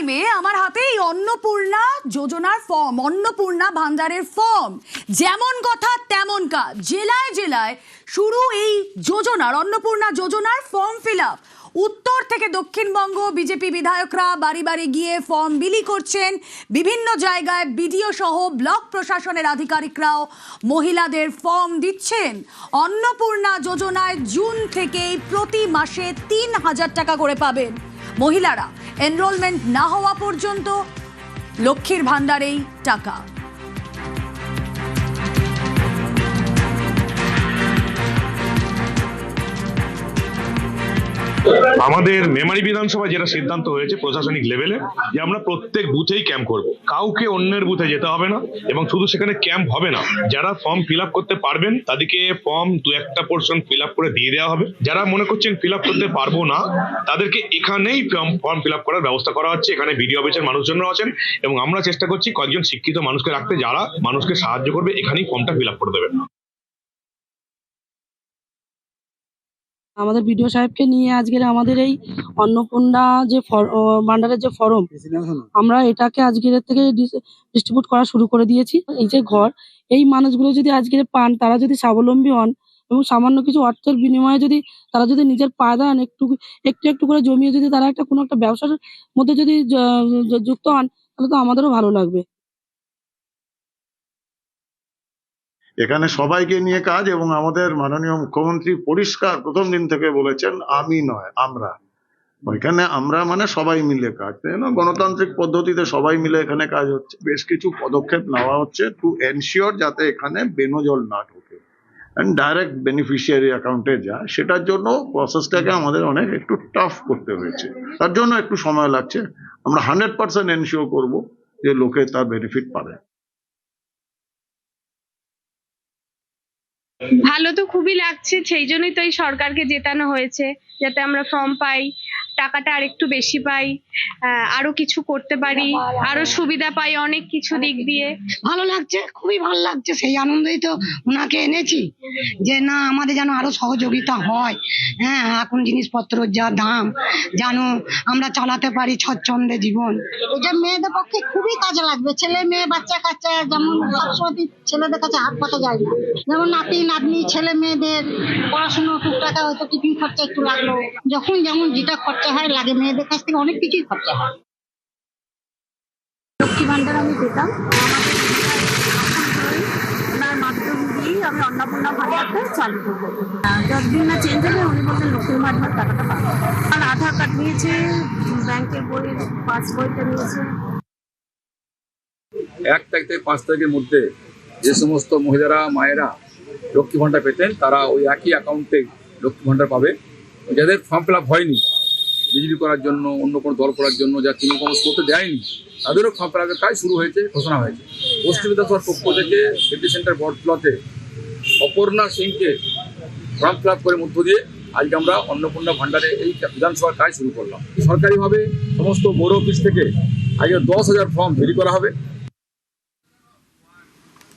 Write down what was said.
টাইমে আমার হাতে এই অন্নপূর্ণা যোজনার ফর্ম, অন্নপূর্ণা ভান্ডারের ফর্ম, যেমন কথা তেমন কাজ। জেলায় জেলায় শুরু এই যোজনার, অন্নপূর্ণা যোজনার ফর্ম ফিল আপ। উত্তর থেকে দক্ষিণবঙ্গ বিজেপি বিধায়করা বাড়ি বাড়ি গিয়ে ফর্ম বিলি করছেন। বিভিন্ন জায়গায় বিডিও সহ ব্লক প্রশাসনের আধিকারিকরাও মহিলাদের ফর্ম দিচ্ছেন। অন্নপূর্ণা যোজনায় জুন থেকেই প্রতি মাসে ৩,০০০ টাকা করে পাবেন মহিলারা। এনরোলমেন্ট না হওয়া পর্যন্ত লক্ষ্মীর ভান্ডারেই টাকা। আমাদের মেমারি বিধানসভায় যেটা সিদ্ধান্ত হয়েছে প্রশাসনিক লেভেলে, যে আমরা প্রত্যেক বুথেই ক্যাম্প করব, কাউকে অন্যের বুথে যেতে হবে না। এবং শুধু সেখানে ক্যাম্প হবে না, যারা ফর্ম ফিল আপ করতে পারবেন তাদেরকে ফর্ম 2-1টা পোর্শন ফিল আপ করে দিয়ে দেওয়া হবে। যারা মনে করছেন ফিল আপ করতে পারবো না, তাদেরকে এখানেই ফর্ম ফিল আপ করার ব্যবস্থা করা হচ্ছে। এখানে বিডিও অফিসের মানুষজনরা আছেন এবং আমরা চেষ্টা করছি কয়েকজন শিক্ষিত মানুষকে রাখতে, যারা মানুষকে সাহায্য করবে, এখানেই ফর্মটা ফিল আপ করে দেবে। আমাদের বিডিও সাহেবকে নিয়ে আজকের আমাদের এই অন্নপূর্ণা যে ভান্ডারের যে ফর্ম, আমরা এটাকে আজকের থেকে ডিস্ট্রিবিউট করা শুরু করে দিয়েছি। এই যে ঘর, এই মানুষগুলো যদি আজকের পান, তারা যদি স্বাবলম্বী হন এবং সামান্য কিছু অর্থের বিনিময়ে যদি তারা যদি নিজের পায়ে দাঁড়ান, একটু একটু করে জমিয়ে যদি তারা কোনো একটা ব্যবসার মধ্যে যদি যুক্ত হন, তাহলে তো আমাদেরও ভালো লাগবে। এখানে সবাইকে নিয়ে কাজ, এবং আমাদের মাননীয় মুখ্যমন্ত্রী পরিষ্কার প্রথম দিন থেকে বলেছেন, আমি নয় আমরা। ওইখানে আমরা মানে সবাই মিলে কাজ, তাই না? গণতান্ত্রিক পদ্ধতিতে সবাই মিলে এখানে কাজ হচ্ছে। বেশ কিছু পদক্ষেপ নেওয়া হচ্ছে টু এনশিওর যাতে এখানে বেনজল না ঢোকে অ্যান্ড ডাইরেক্ট বেনিফিশিয়ারি অ্যাকাউন্টে যায়। সেটার জন্য প্রসেসটাকে আমাদের অনেক একটু টাফ করতে হয়েছে, তার জন্য একটু সময় লাগছে। আমরা 100% এনশিওর করবো যে লোকে তার বেনিফিট পাবে। ভালো তো খুবই লাগছে, সেই জন্যই তো এই সরকারকে জেতানো হয়েছে, যাতে আমরা ফর্ম পাই, টাকাটা আর একটু বেশি পাই, আরো কিছু করতে পারি, আরো সুবিধা পাই অনেক কিছু দিক দিয়ে। ভালো লাগছে, খুবই ভালো লাগছে। সেই আনন্দেই তো ওনাকে এনেছি, যে না আমাদের যেন আরো সহযোগিতা হয়। হ্যাঁ, এখন জিনিসপত্রের যা দাম, যেন আমরা চালাতে পারি স্বচ্ছন্দে জীবন। এটা মেয়েদের পক্ষে খুবই কাজে লাগবে। ছেলে মেয়ে বাচ্চা কাচ্চা, যেমন সবসময় ছেলেদের কাছে হাত পাতা যায় না, যেমন নাতি নাতনি ছেলে মেয়েদের পড়াশুনো, টুকটাকা হয়তো টিফিন খরচা একটু লাগলো, যখন যেমন যেটা খরচা হয় লাগে, মেয়েদের কাছ থেকে অনেক কিছুই খরচা হয়। লক্ষ্মী ভান্ডার আমি পেতাম, ওনার মাধ্যম দিয়েই আমি অন্নপূর্ণা ভান্ডারটা চালু করবো। যতদিন না চেঞ্জ হবে উনি বলছেন লক্ষ্মীর ভান্ডার টাকাটা পাবো। আর আধার কার্ড নিয়েছে, ব্যাংকের বই, পাস বইটা নিয়েছে। 1 তারিখ থেকে 5 তারিখের মধ্যে যে সমস্ত মহিলারা, মায়েরা লক্ষ্মী ভান্ডার পেতেন, তারা ওই একই অ্যাকাউন্টে লক্ষ্মী ভান্ডার পাবে। যাদের ফর্ম ফিল আপ হয়নি বিজেপি করার জন্য, অন্য কোনো দল করার জন্য, যা তৃণমূল কংগ্রেস করতে দেয়নি, তাদেরও ফর্ম ফিল আপের কাজ শুরু হয়েছে, ঘোষণা হয়েছে। পশ্চিম বিধানসভার পক্ষ থেকে সিটি সেন্টার বটতলাতে অপর্ণা সিংকে ফর্ম ফিল আপ করে মধ্য দিয়ে আজকে আমরা অন্নপূর্ণা ভান্ডারে এই বিধানসভার কাজ শুরু করলাম। সরকারিভাবে সমস্ত বড় অফিস থেকে আজকে 10,000 ফর্ম বিলি করা হবে।